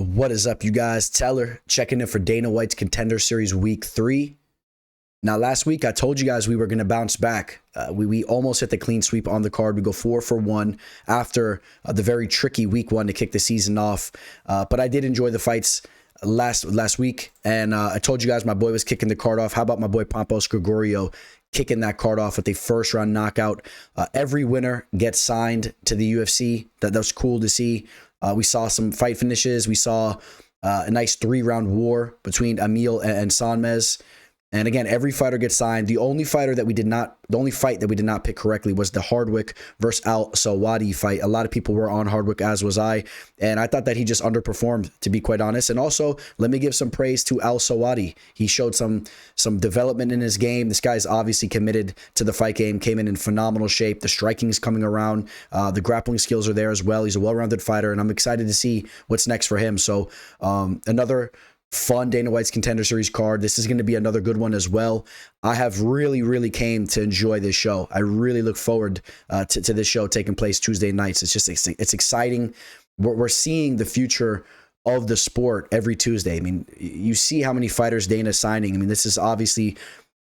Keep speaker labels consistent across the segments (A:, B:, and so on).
A: What is up, you guys? Teller checking in for Dana White's Contender Series Week 3. Now, last week, I told you guys we were going to bounce back. We almost hit the clean sweep on the card. We go 4 for 1 after the very tricky Week 1 to kick the season off. But I did enjoy the fights last week, and I told you guys my boy was kicking the card off. How about my boy Pampas Gregorio kicking that card off with a first-round knockout? Every winner gets signed to the UFC. That's cool to see. We saw some fight finishes. We saw a nice 3-round war between Emil and Sanmez. And again, every fighter gets signed. The only fight that we did not pick correctly was the Hardwick versus Al Sawadi fight. A lot of people were on Hardwick, as was I. And I thought that he just underperformed, to be quite honest. And also, let me give some praise to Al Sawadi. He showed some development in his game. This guy's obviously committed to the fight game, came in phenomenal shape. The striking's coming around. The grappling skills are there as well. He's a well-rounded fighter, and I'm excited to see what's next for him. So another fun Dana White's Contender Series card. This is going to be another good one as well. I have really came to enjoy this show. I really look forward to this show taking place Tuesday nights. It's exciting. We're seeing the future of the sport every Tuesday. I mean, you see how many fighters Dana's signing. I mean, this is obviously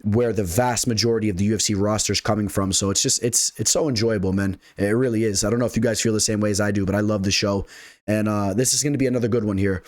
A: where the vast majority of the UFC roster is coming from. So it's so enjoyable, man. It really is. I don't know if you guys feel the same way as I do, but I love the show. And this is going to be another good one here.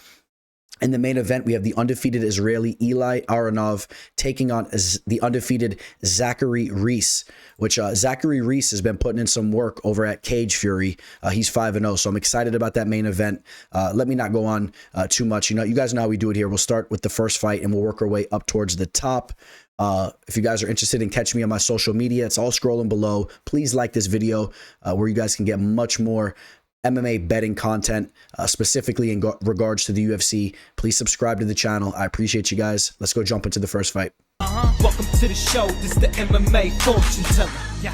A: In the main event, we have the undefeated Israeli Eli Aronov taking on the undefeated Zachary Reese, which Zachary Reese has been putting in some work over at Cage Fury. He's 5-0, so I'm excited about that main event. Let me not go on too much. You guys know how we do it here. We'll start with the first fight, and we'll work our way up towards the top. If you guys are interested in catching me on my social media, it's all scrolling below. Please like this video where you guys can get much more MMA betting content, specifically in regards to the UFC. Please subscribe to the channel. I appreciate you guys. Let's go jump into the first fight.
B: Welcome to the show. This is the MMA fortune teller. Yeah.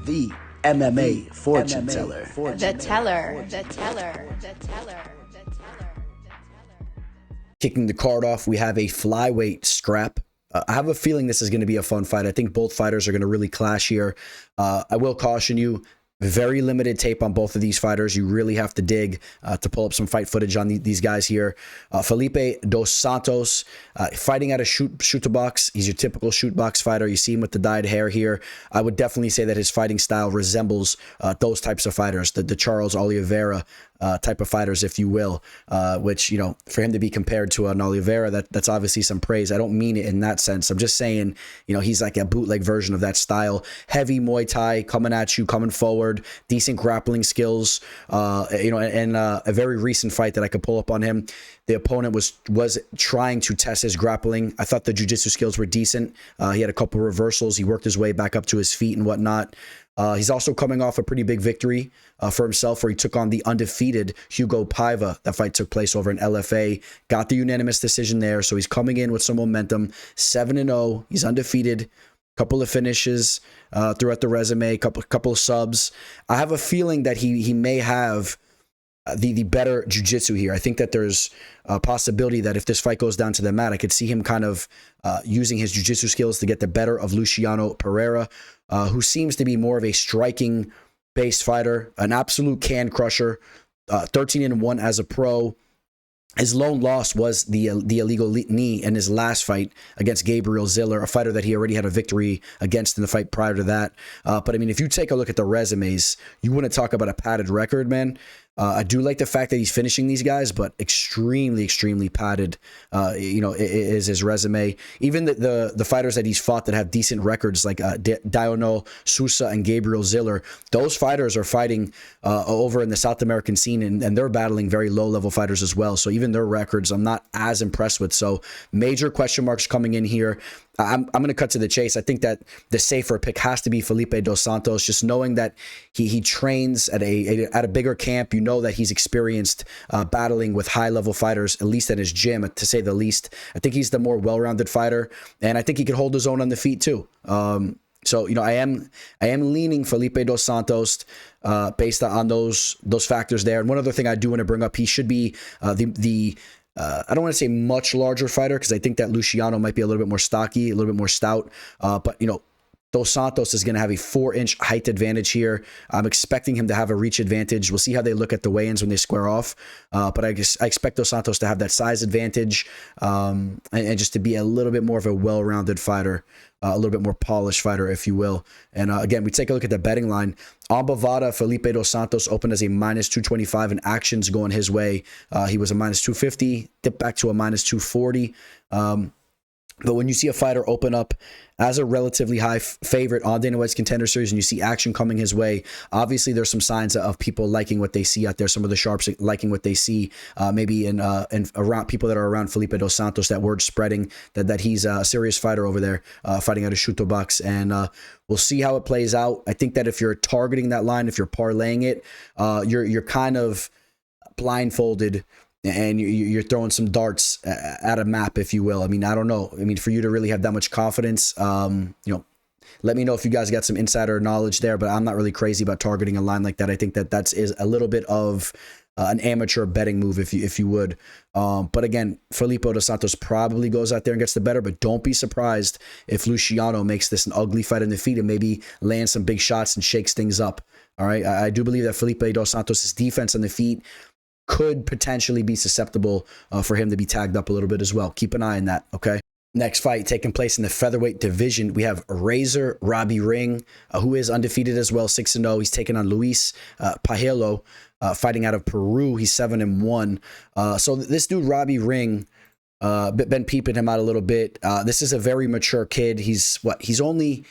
A: The MMA fortune teller.
C: The teller.
A: Kicking the card off, we have a flyweight scrap. I have a feeling this is going to be a fun fight. I think both fighters are going to really clash here. I will caution you, very limited tape on both of these fighters. You really have to dig to pull up some fight footage on these guys here. Felipe dos Santos fighting at a shoot to box. He's your typical shoot box fighter. You see him with the dyed hair here. I would definitely say that his fighting style resembles those types of fighters, the Charles Oliveira type of fighters, if you will, which, for him to be compared to an Oliveira, that's obviously some praise. I don't mean it in that sense. I'm just saying, he's like a bootleg version of that style. Heavy Muay Thai, coming at you, coming forward, decent grappling skills, and a very recent fight that I could pull up on him. The opponent was trying to test his grappling. I thought the jiu-jitsu skills were decent. He had a couple reversals. He worked his way back up to his feet and whatnot. He's also coming off a pretty big victory for himself, where he took on the undefeated Hugo Paiva. That fight took place over in LFA. Got the unanimous decision there, so he's coming in with some momentum. 7-0. He's undefeated. Couple of finishes throughout the resume. Couple of subs. I have a feeling that he may have the better jiu-jitsu here. I think that there's a possibility that if this fight goes down to the mat, I could see him kind of using his jiu-jitsu skills to get the better of Luciano Pereira, who seems to be more of a striking-based fighter, an absolute can crusher, 13-1 as a pro. His lone loss was the illegal knee in his last fight against Gabriel Ziller, a fighter that he already had a victory against in the fight prior to that. But I mean, if you take a look at the resumes, you want to talk about a padded record, man. I do like the fact that he's finishing these guys, but extremely padded, is his resume. Even the fighters that he's fought that have decent records, like Diono Sousa and Gabriel Ziller, those fighters are fighting over in the South American scene, and they're battling very low-level fighters as well. So even their records, I'm not as impressed with. So major question marks coming in here. I'm going to cut to the chase. I think that the safer pick has to be Felipe dos Santos, just knowing that he trains at a bigger camp. You know that he's experienced battling with high-level fighters, at least at his gym, to say the least. I think he's the more well-rounded fighter, and I think he could hold his own on the feet too. So I am leaning Felipe dos Santos based on those factors there. And one other thing I do want to bring up, he should be I don't want to say much larger fighter, because I think that Luciano might be a little bit more stocky, a little bit more stout. But Dos Santos is going to have a 4-inch height advantage here. I'm expecting him to have a reach advantage. We'll see how they look at the weigh-ins when they square off. But I expect Dos Santos to have that size advantage and just to be a little bit more of a well-rounded fighter, a little bit more polished fighter, if you will. And again, we take a look at the betting line. On Bovada, Felipe Dos Santos opened as a -225, and actions going his way. He was a -250, dipped back to a -240. But when you see a fighter open up as a relatively high favorite on Dana White's Contender Series and you see action coming his way, obviously there's some signs of people liking what they see out there. Some of the sharps liking what they see, maybe in around people that are around Felipe Dos Santos, that word spreading that he's a serious fighter over there, fighting out of Shuto Bucks. And we'll see how it plays out. I think that if you're targeting that line, if you're parlaying it, you're kind of blindfolded and you're throwing some darts at a map, if you will. I mean, I don't know. I mean, for you to really have that much confidence, let me know if you guys got some insider knowledge there, but I'm not really crazy about targeting a line like that. I think that is a little bit of an amateur betting move, if you would. But again, Felipe Dos Santos probably goes out there and gets the better, but don't be surprised if Luciano makes this an ugly fight in the feet and maybe lands some big shots and shakes things up. All right. I do believe that Felipe Dos Santos' defense on the feet could potentially be susceptible for him to be tagged up a little bit as well. Keep an eye on that, okay? Next fight taking place in the featherweight division. We have Razor Robbie Ring, who is undefeated as well, 6-0. He's taking on Luis Pajelo, fighting out of Peru. He's 7-1. So this dude, Robbie Ring, been peeping him out a little bit. This is a very mature kid. He's only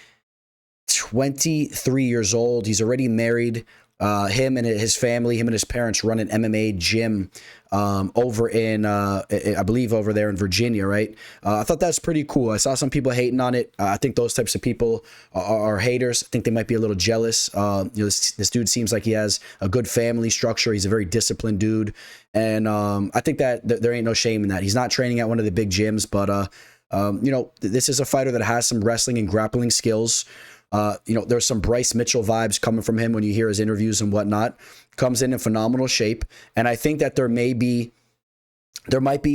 A: 23 years old. He's already married. Him and his family, him and his parents run an MMA gym over in, I believe over there in Virginia, right? I thought that's pretty cool. I saw some people hating on it. I think those types of people are haters. I think they might be a little jealous. This dude seems like he has a good family structure. He's a very disciplined dude. And I think that there ain't no shame in that. He's not training at one of the big gyms, but, this is a fighter that has some wrestling and grappling skills. There's some Bryce Mitchell vibes coming from him when you hear his interviews and whatnot. Comes in phenomenal shape. And I think that there might be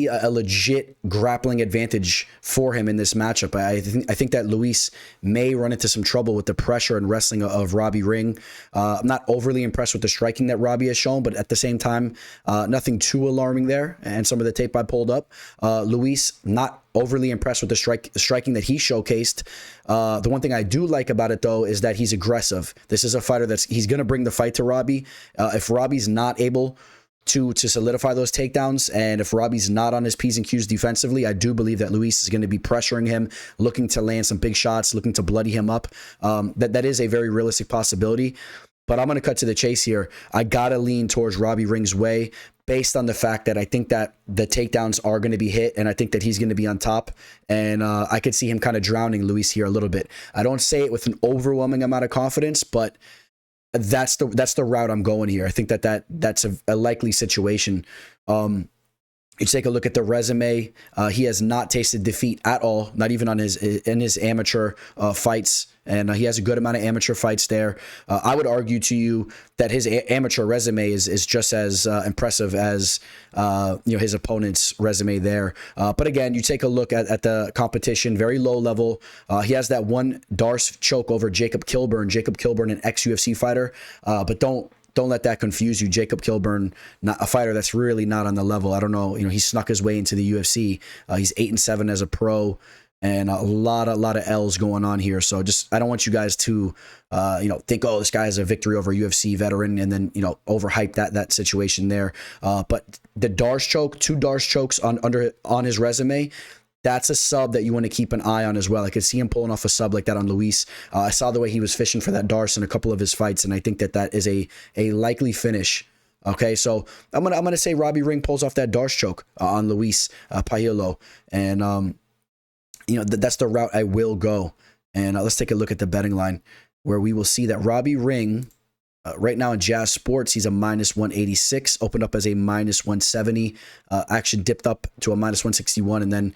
A: a legit grappling advantage for him in this matchup. I think that Luis may run into some trouble with the pressure and wrestling of Robbie Ring. I'm not overly impressed with the striking that Robbie has shown, but at the same time, nothing too alarming there. And some of the tape I pulled up, Luis, not overly impressed with the striking that he showcased. The one thing I do like about it, though, is that he's aggressive. This is a fighter he's going to bring the fight to Robbie. If Robbie's not able to solidify those takedowns, and if Robbie's not on his P's and Q's defensively, I do believe that Luis is going to be pressuring him, looking to land some big shots, looking to bloody him up. That is a very realistic possibility. But I'm going to cut to the chase here. I got to lean towards Robbie Ring's way based on the fact that I think that the takedowns are going to be hit, and I think that he's going to be on top. And I could see him kind of drowning Luis here a little bit. I don't say it with an overwhelming amount of confidence, but that's the route I'm going here. I think that's a likely situation. You take a look at the resume. He has not tasted defeat at all, not even in his amateur fights, and he has a good amount of amateur fights there. I would argue to you that his amateur resume is just as impressive as his opponent's resume there. But again, you take a look at the competition, very low level. He has that one Darce choke over Jacob Kilburn. Jacob Kilburn, an ex-UFC fighter, but don't let that confuse you. Jacob Kilburn, not a fighter that's really not on the level. I don't know. He snuck his way into the UFC. He's 8-7 as a pro, and a lot of L's going on here. So I don't want you guys to, think, oh, this guy has a victory over a UFC veteran, and then overhype that situation there. But the Darce choke, 2 Darce chokes on his resume. That's a sub that you want to keep an eye on as well. I could see him pulling off a sub like that on Luis. I saw the way he was fishing for that Darce in a couple of his fights, and I think that is a likely finish. Okay, so I'm gonna say Robbie Ring pulls off that Darce choke on Luis Pajelo, and that's the route I will go. And let's take a look at the betting line, where we will see that Robbie Ring, right now in Jazz Sports, he's a -186, opened up as a -170, action dipped up to a -161, and then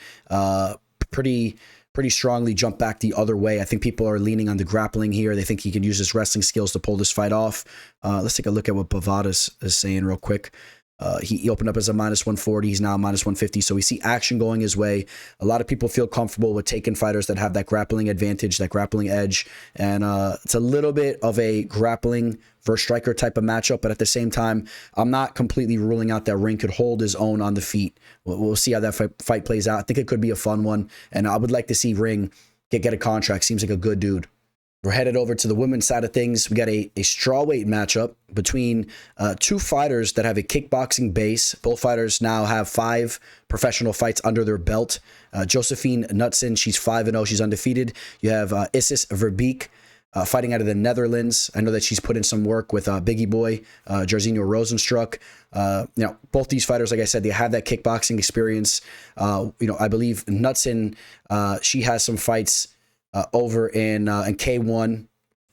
A: pretty strongly jumped back the other way. I think people are leaning on the grappling here. They think he can use his wrestling skills to pull this fight off. Let's take a look at what Bovada is saying real quick. He opened up as a minus 140. He's now minus 150. So we see action going his way. A lot of people feel comfortable with taking fighters that have that grappling advantage, that grappling edge. And it's a little bit of a grappling versus striker type of matchup. But at the same time, I'm not completely ruling out that Ring could hold his own on the feet. We'll see how that fight plays out. I think it could be a fun one. And I would like to see Ring get a contract. Seems like a good dude. We're headed over to the women's side of things. We got a strawweight matchup between two fighters that have a kickboxing base. Both fighters now have 5 professional fights under their belt. Josephine Knutson, she's 5-0. She's undefeated. You have Isis Verbeek fighting out of the Netherlands. I know that she's put in some work with Biggie Boy, Jairzinho Rosenstruck. Both these fighters, like I said, they have that kickboxing experience. I believe Knutson, she has some fights over in K1,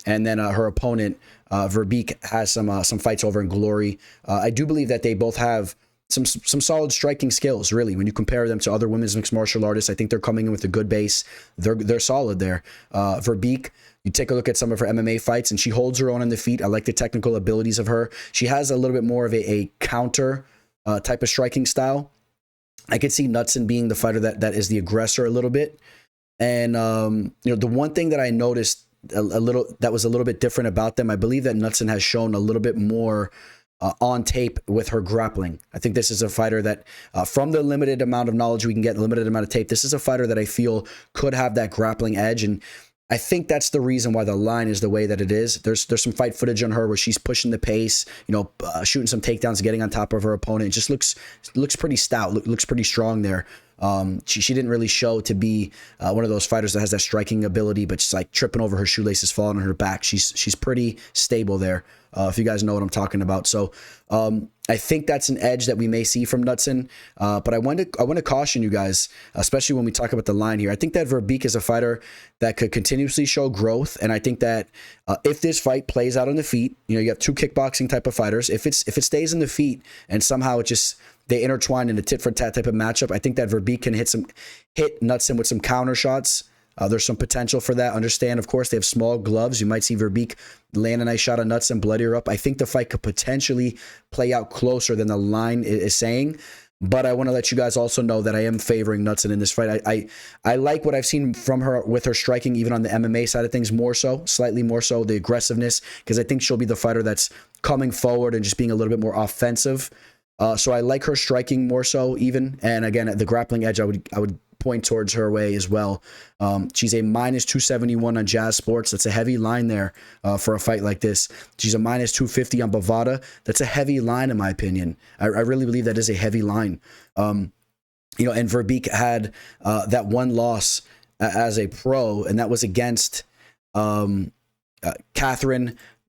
A: and then her opponent Verbeek has some fights over in Glory. I do believe that they both have some solid striking skills. Really, when you compare them to other women's mixed martial artists, I think they're coming in with a good base. They're solid there. Verbeek, you take a look at some of her MMA fights, and she holds her own on the feet. I like the technical abilities of her. She has a little bit more of a counter type of striking style. I could see Knutson being the fighter that is the aggressor a little bit. And, the one thing that I noticed that was a little bit different about them, I believe that Knutson has shown a little bit more on tape with her grappling. I think this is a fighter that, from the limited amount of knowledge we can get, limited amount of tape, this is a fighter that I feel could have that grappling edge. And I think that's the reason why the line is the way that it is. There's some fight footage on her where she's pushing the pace, shooting some takedowns, getting on top of her opponent. It just looks pretty stout, looks pretty strong there. She didn't really show to be one of those fighters that has that striking ability, but she's like tripping over her shoelaces, falling on her back. She's pretty stable there, if you guys know what I'm talking about. So I think that's an edge that we may see from Knutson. But I want to caution you guys, especially when we talk about the line here. I think that Verbeek is a fighter that could continuously show growth, and I think that if this fight plays out on the feet, you have 2 kickboxing type of fighters. If it stays in the feet and somehow they intertwine in a tit for tat type of matchup, I think that Verbeek can hit Knutson with some counter shots. There's some potential for that. Understand, of course, they have small gloves. You might see Verbeek land a nice shot on Knutson, bloody her up. I think the fight could potentially play out closer than the line is saying. But I want to let you guys also know that I am favoring Knutson in this fight. I like what I've seen from her with her striking, even on the MMA side of things, slightly more so, the aggressiveness, because I think she'll be the fighter that's coming forward and just being a little bit more offensive. So I like her striking more so even. And again, the grappling edge, I would point towards her way as well. She's a minus 271 on Jazz Sports. That's a heavy line there for a fight like this. She's a minus 250 on Bovada. That's a heavy line in my opinion. I really believe that is a heavy line. And Verbeek had that one loss as a pro, and that was against Catherine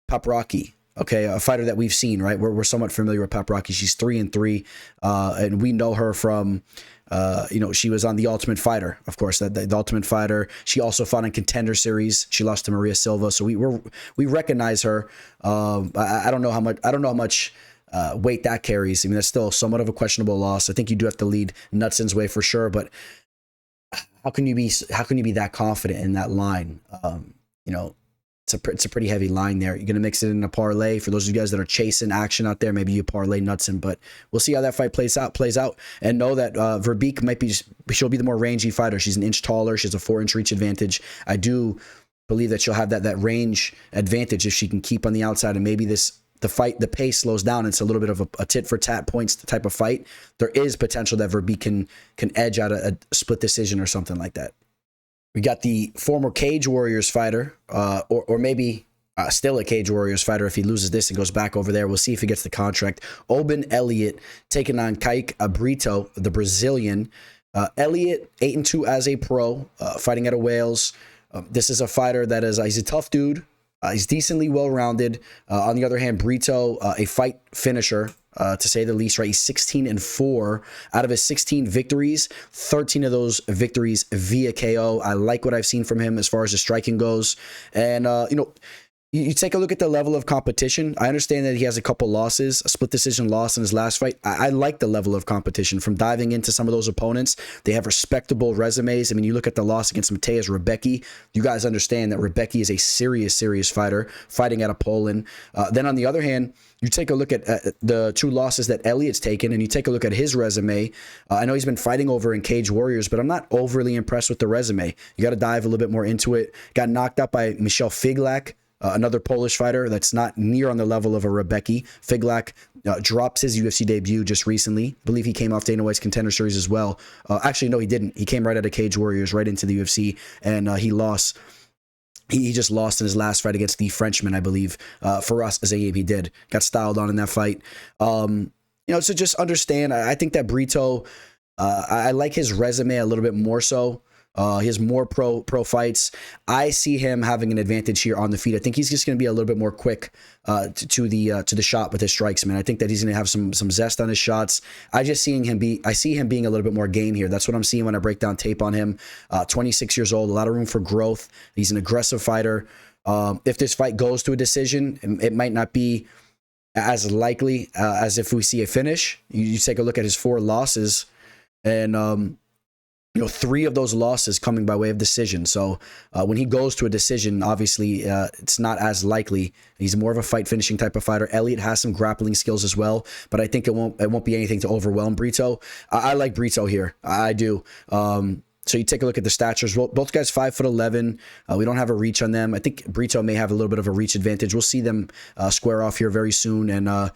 A: Paprocki. Okay, a fighter that we've seen, right? We're somewhat familiar with Paprocki. She's 3-3, and we know her from, she was on The Ultimate Fighter, of course. The Ultimate Fighter. She also fought in Contender Series. She lost to Maria Silva, so we recognize her. I don't know how much weight that carries. I mean, that's still somewhat of a questionable loss. I think you do have to lead Knutson's way for sure, but how can you be that confident in that line? It's a pretty heavy line there. You're going to mix it in a parlay. For those of you guys that are chasing action out there, maybe you parlay Knutson, but we'll see how that fight plays out. And know that Verbeek she'll be the more rangy fighter. She's an inch taller. She has a 4-inch reach advantage. I do believe that she'll have that range advantage if she can keep on the outside, and maybe the pace slows down. It's a little bit of a tit for tat points type of fight. There is potential that Verbeek can edge out a split decision or something like that. We got the former Cage Warriors fighter, or maybe still a Cage Warriors fighter if he loses this and goes back over there. We'll see if he gets the contract. Obin Elliott taking on Kike Brito, the Brazilian. Elliott 8-2 as a pro, fighting out of Wales. This is a fighter that he's a tough dude. He's decently well-rounded. On the other hand, Brito, a fight finisher, to say the least, right? He's 16-4 out of his 16 victories, 13 of those victories via KO. I like what I've seen from him as far as the striking goes. And, You take a look at the level of competition. I understand that he has a couple losses, a split decision loss in his last fight. I like the level of competition from diving into some of those opponents. They have respectable resumes. I mean, you look at the loss against Mateusz Rebecki. You guys understand that Rebecki is a serious fighter, fighting out of Poland. Then on the other hand, you take a look at the 2 losses that Elliott's taken, and you take a look at his resume. I know he's been fighting over in Cage Warriors, but I'm not overly impressed with the resume. You got to dive a little bit more into it. Got knocked out by Michel Figlak. Another Polish fighter that's not near on the level of a Rebecki. Figlak drops his UFC debut just recently. I believe he came off Dana White's Contender Series as well. Actually, no, he didn't. He came right out of Cage Warriors, right into the UFC, and he lost. He just lost in his last fight against the Frenchman, I believe. For us, as AAB did. Got styled on in that fight. So just understand, I think that Brito, I like his resume a little bit more so. He has more pro fights. I see him having an advantage here on the feet. I think he's just going to be a little bit more quick to the shot with his strikes, man. I think that he's going to have some zest on his shots. I see him being a little bit more game here. That's what I'm seeing when I break down tape on him. 26 years old, a lot of room for growth. He's an aggressive fighter. If this fight goes to a decision, it might not be as likely as if we see a finish. You take a look at his 4 losses, and 3 of those losses coming by way of decision. So when he goes to a decision, obviously it's not as likely. He's more of a fight finishing type of fighter. Elliott has some grappling skills as well, but I think it won't be anything to overwhelm Brito. I like Brito here. I do. So you take a look at the statures. Both guys 5'11". We don't have a reach on them. I think Brito may have a little bit of a reach advantage. We'll see them square off here very soon. And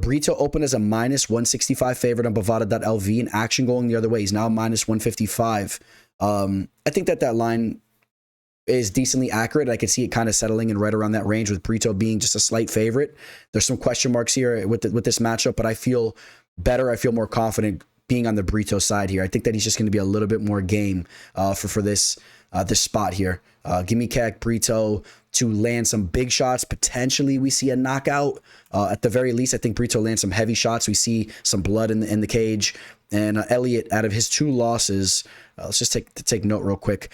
A: Brito opened as a -165 favorite on Bovada.lv, and action going the other way. He's now -155. I think that line is decently accurate. I could see it kind of settling in right around that range with Brito being just a slight favorite. There's some question marks here with this matchup, but I feel better. I feel more confident being on the Brito side here. I think that he's just going to be a little bit more game for this spot here. Give me Kike Brito to land some big shots. Potentially we see a knockout. At the very least, I think Brito lands some heavy shots. We see some blood in the cage. And Elliott, out of his 2 losses, let's just take note real quick.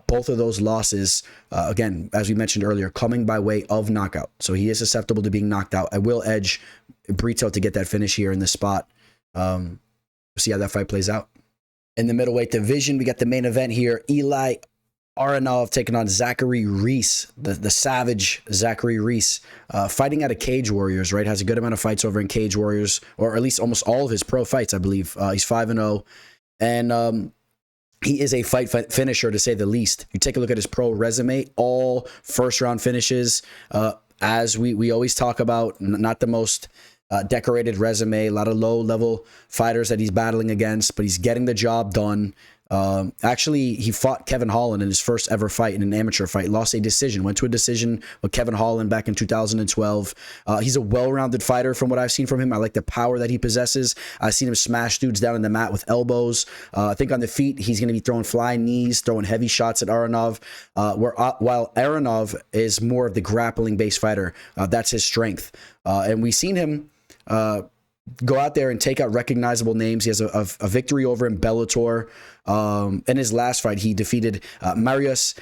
A: Both of those losses, again, as we mentioned earlier, coming by way of knockout. So he is susceptible to being knocked out. I will edge Brito to get that finish here in this spot. We'll see how that fight plays out. In the middleweight division, we got the main event here. Aronov taking on Zachary Reese, the savage Zachary Reese, fighting out of Cage Warriors, right? Has a good amount of fights over in Cage Warriors, or at least almost all of his pro fights, I believe. He's 5-0, and he is a fight finisher, to say the least. You take a look at his pro resume, all first-round finishes. As we always talk about, not the most decorated resume, a lot of low-level fighters that he's battling against, but he's getting the job done. Actually, he fought Kevin Holland in his first ever fight, in an amateur fight, lost a decision, went to a decision with Kevin Holland back in 2012. He's a well-rounded fighter from what I've seen from him. I like the power that he possesses. I've seen him smash dudes down in the mat with elbows. I think on the feet, he's going to be throwing flying knees, throwing heavy shots at Aronov. While Aronov is more of the grappling-based fighter, that's his strength. And we've seen him go out there and take out recognizable names. He has a victory over in Bellator. In his last fight, he defeated Mariusz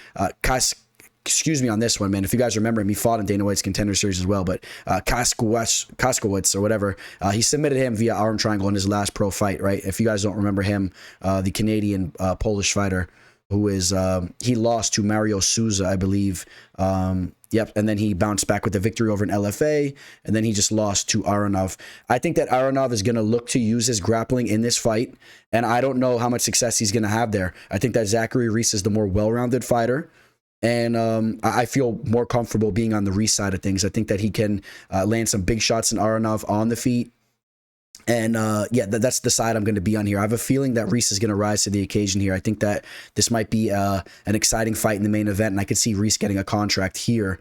A: excuse me on this one, man. If you guys remember him, he fought in Dana White's Contender Series as well, but Kaskowitz or whatever, he submitted him via arm triangle in his last pro fight, right? If you guys don't remember him, the Canadian Polish fighter who is, he lost to Mario Souza, I believe. Yep, and then he bounced back with the victory over an LFA, and then he just lost to Aronov. I think that Aronov is going to look to use his grappling in this fight, and I don't know how much success he's going to have there. I think that Zachary Reese is the more well-rounded fighter, and I feel more comfortable being on the Reese side of things. I think that he can land some big shots in Aronov on the feet. And that's the side I'm going to be on here. I have a feeling that Reese is going to rise to the occasion here. I think that this might be an exciting fight in the main event, and I could see Reese getting a contract here.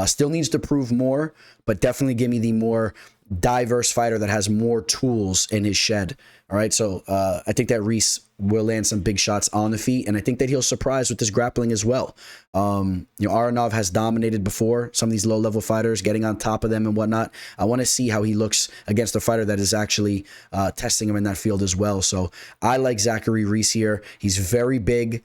A: Still needs to prove more, but definitely give me the more diverse fighter that has more tools in his shed. All right, so I think that Reese will land some big shots on the feet, and I think that he'll surprise with his grappling as well. Aronov has dominated before some of these low-level fighters, getting on top of them and whatnot. I want to see how he looks against a fighter that is actually testing him in that field as well. So I like Zachary Reese here. He's very big.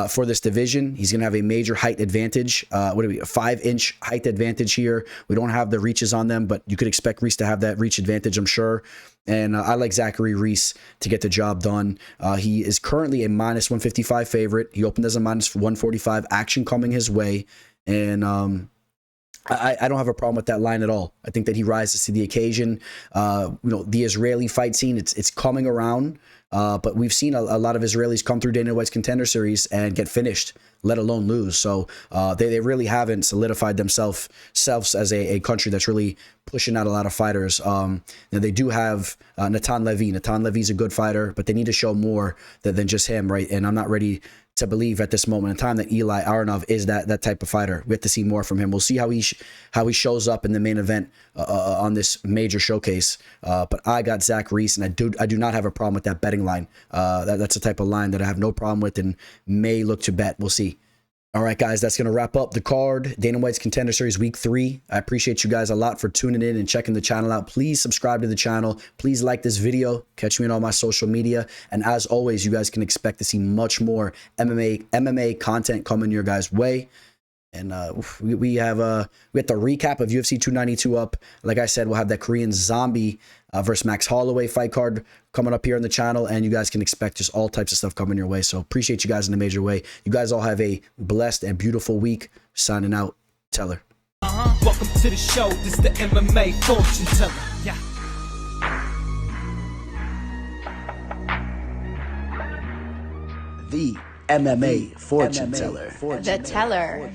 A: for this division. He's going to have a major height advantage. A 5-inch height advantage here. We don't have the reaches on them, but you could expect Reese to have that reach advantage, I'm sure. And I like Zachary Reese to get the job done. He is currently a minus 155 favorite. He opened as a minus 145. Action coming his way. And I don't have a problem with that line at all. I think that he rises to the occasion. The Israeli fight scene, it's coming around. But we've seen a lot of Israelis come through Dana White's Contender Series and get finished, let alone lose. So they really haven't solidified themselves as a country that's really pushing out a lot of fighters. They do have Natan Levy. Natan Levy's a good fighter, but they need to show more than just him, right? And I'm not ready to believe at this moment in time that Eli Aronov is that type of fighter. We have to see more from him. We'll see how he shows up in the main event on this major showcase. But I got Zach Reese, and I do not have a problem with that betting line. That's a type of line that I have no problem with and may look to bet. We'll see. All right, guys, that's going to wrap up the card. Dana White's Contender Series Week 3. I appreciate you guys a lot for tuning in and checking the channel out. Please subscribe to the channel. Please like this video. Catch me on all my social media. And as always, you guys can expect to see much more MMA content coming your guys' way. And we have the recap of UFC 292 up. Like I said, we'll have that Korean Zombie versus Max Holloway fight card coming up here on the channel, and you guys can expect just all types of stuff coming your way. So appreciate you guys in a major way. You guys all have a blessed and beautiful week. Signing out, Teller.
B: Welcome to the show. This the MMA fortune teller. Yeah.
A: The MMA fortune teller.
C: The teller.